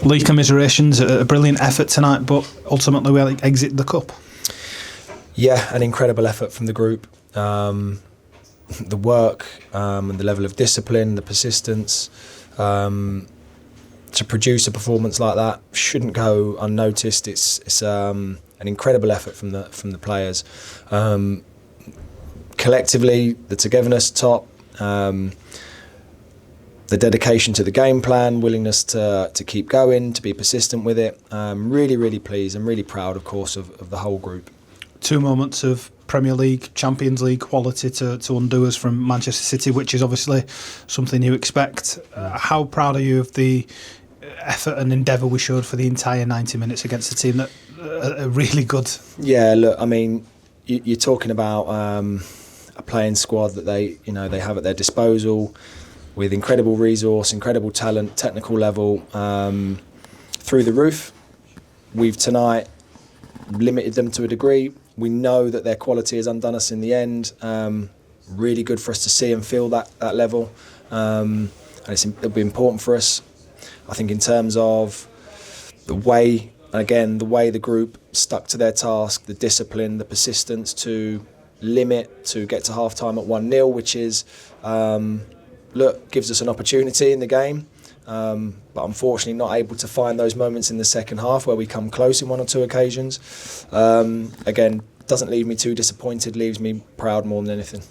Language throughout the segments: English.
League commiserations, a brilliant effort tonight, but ultimately we exit the cup. Yeah, an incredible effort from the group. The work and the level of discipline, the persistence to produce a performance like that shouldn't go unnoticed. It's an incredible effort from the players. Collectively, the togetherness top, the dedication to the game plan, willingness to keep going, to be persistent with it. Really pleased and really proud, of course, of the whole group. 2 moments of Premier League, Champions League quality to undo us from Manchester City, which is obviously something you expect. How proud are you of the effort and endeavour we showed for the entire 90 minutes against a team that are really good? Yeah, look, I mean, you're talking about a playing squad that they have at their disposal, with incredible resource, incredible talent, technical level through the roof. We've tonight limited them to a degree. We know that their quality has undone us in the end. Really good for us to see and feel that level. And it'll be important for us. I think in terms of the way the group stuck to their task, the discipline, the persistence to limit, to get to half-time at 1-0, which is, gives us an opportunity in the game. But unfortunately not able to find those moments in the second half where we come close in 1 or 2 occasions. Again, doesn't leave me too disappointed, leaves me proud more than anything.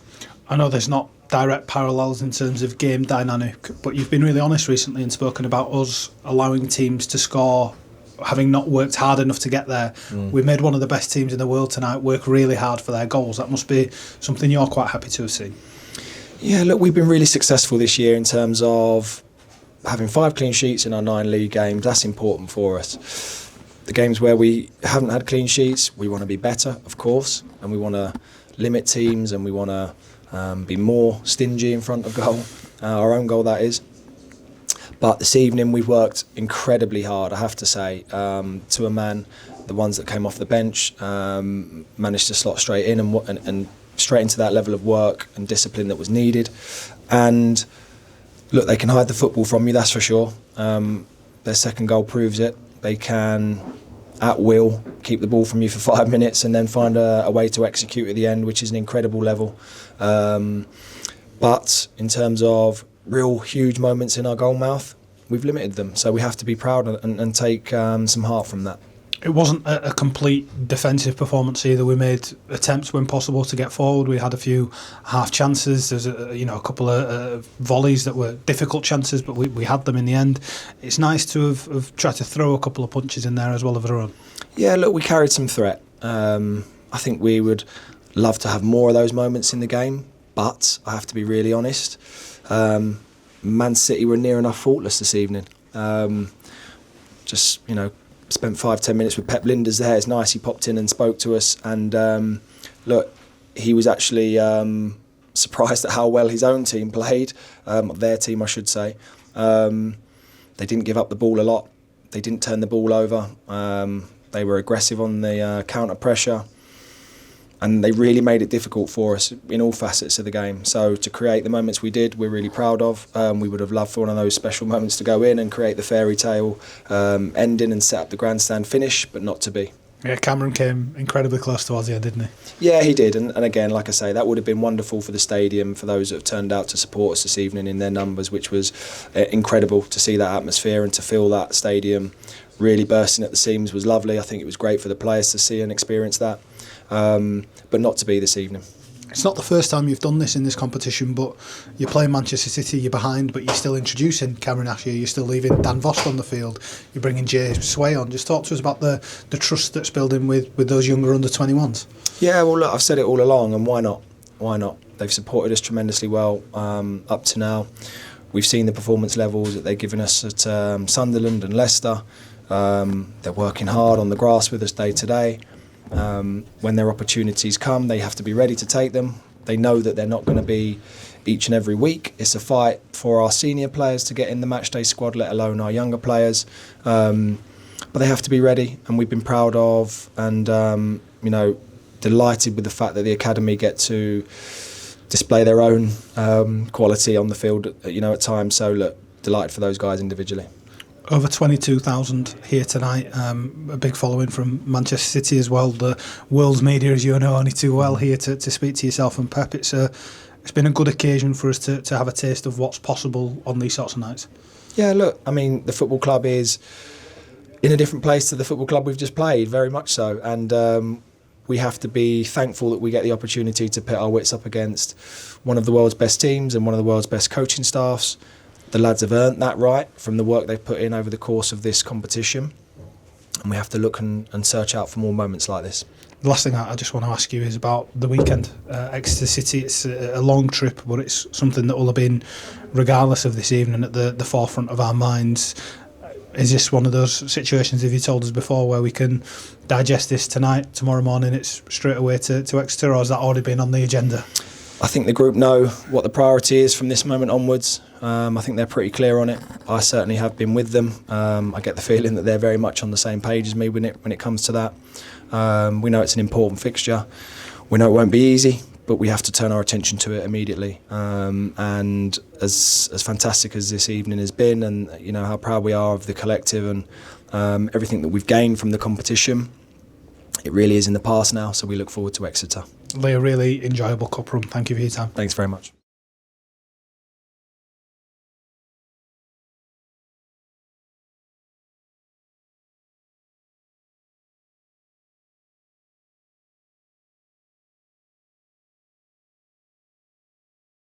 I know there's not direct parallels in terms of game dynamic, but you've been really honest recently and spoken about us allowing teams to score, having not worked hard enough to get there. We made one of the best teams in the world tonight work really hard for their goals. That must be something you're quite happy to have seen. Yeah, look, we've been really successful this year in terms of having 5 clean sheets in our 9 league games. That's important for us. The games where we haven't had clean sheets, we want to be better, of course, and we want to limit teams, and we want to be more stingy in front of goal, our own goal that is. But this evening we've worked incredibly hard, I have to say, to a man. The ones that came off the bench managed to slot straight in and straight into that level of work and discipline that was needed. And look, they can hide the football from you, that's for sure. Their second goal proves it. They can, at will, keep the ball from you for 5 minutes and then find a way to execute at the end, which is an incredible level. But in terms of real huge moments in our goal mouth, we've limited them. So we have to be proud and take some heart from that. It wasn't a complete defensive performance either. We made attempts when possible to get forward. We had a few half chances. There's a couple of volleys that were difficult chances, but we had them in the end. It's nice to have tried to throw a couple of punches in there as well of our own. Yeah, look, we carried some threat. I think we would love to have more of those moments in the game, but I have to be really honest. Man City were near enough faultless this evening. Spent 5-10 minutes with Pep Linders there. It's nice he popped in and spoke to us, and look, he was actually surprised at how well his own team played, their team I should say. They didn't give up the ball a lot, they didn't turn the ball over, they were aggressive on the counter pressure, and they really made it difficult for us in all facets of the game. So to create the moments we did, we're really proud of. We would have loved for one of those special moments to go in and create the fairy tale ending and set up the grandstand finish, but not to be. Yeah, Cameron came incredibly close towards the end, didn't he? Yeah, he did. And again, like I say, that would have been wonderful for the stadium, for those that have turned out to support us this evening in their numbers, which was incredible to see that atmosphere and to feel that stadium really bursting at the seams was lovely. I think it was great for the players to see and experience that. But not to be this evening. It's not the first time you've done this in this competition, but you're playing Manchester City, you're behind, but you're still introducing Cameron Asher, you're still leaving Dan Vost on the field, you're bringing Jay Sway on. Just talk to us about the trust that's building with those younger under-21s. Yeah, well, look, I've said it all along, and why not? Why not? They've supported us tremendously well up to now. We've seen the performance levels that they've given us at Sunderland and Leicester. They're working hard on the grass with us day to day. When their opportunities come, they have to be ready to take them. They know that they're not going to be each and every week. It's a fight for our senior players to get in the matchday squad, let alone our younger players. But they have to be ready, and we've been proud of and delighted with the fact that the academy get to display their own quality on the field, at times. So look, delighted for those guys individually. Over 22,000 here tonight. A big following from Manchester City as well. The world's media, as you know only too well, here to speak to yourself and Pep. It's been a good occasion for us to have a taste of what's possible on these sorts of nights. Yeah, look, I mean, the football club is in a different place to the football club we've just played, very much so. And we have to be thankful that we get the opportunity to pit our wits up against one of the world's best teams and one of the world's best coaching staffs. The lads have earned that right from the work they've put in over the course of this competition. And we have to look and search out for more moments like this. The last thing I just want to ask you is about the weekend. Exeter City, it's a long trip, but it's something that will have been, regardless of this evening, at the forefront of our minds. Is this one of those situations, if you told us before, where we can digest this tonight, tomorrow morning it's straight away to Exeter, or has that already been on the agenda? I think the group know what the priority is from this moment onwards. I think they're pretty clear on it. I certainly have been with them. I get the feeling that they're very much on the same page as me when it comes to that. We know it's an important fixture. We know it won't be easy, but we have to turn our attention to it immediately. And as fantastic as this evening has been, and you know how proud we are of the collective and everything that we've gained from the competition, it really is in the past now. So we look forward to Exeter. Lee, a really enjoyable cup run. Thank you for your time. Thanks very much.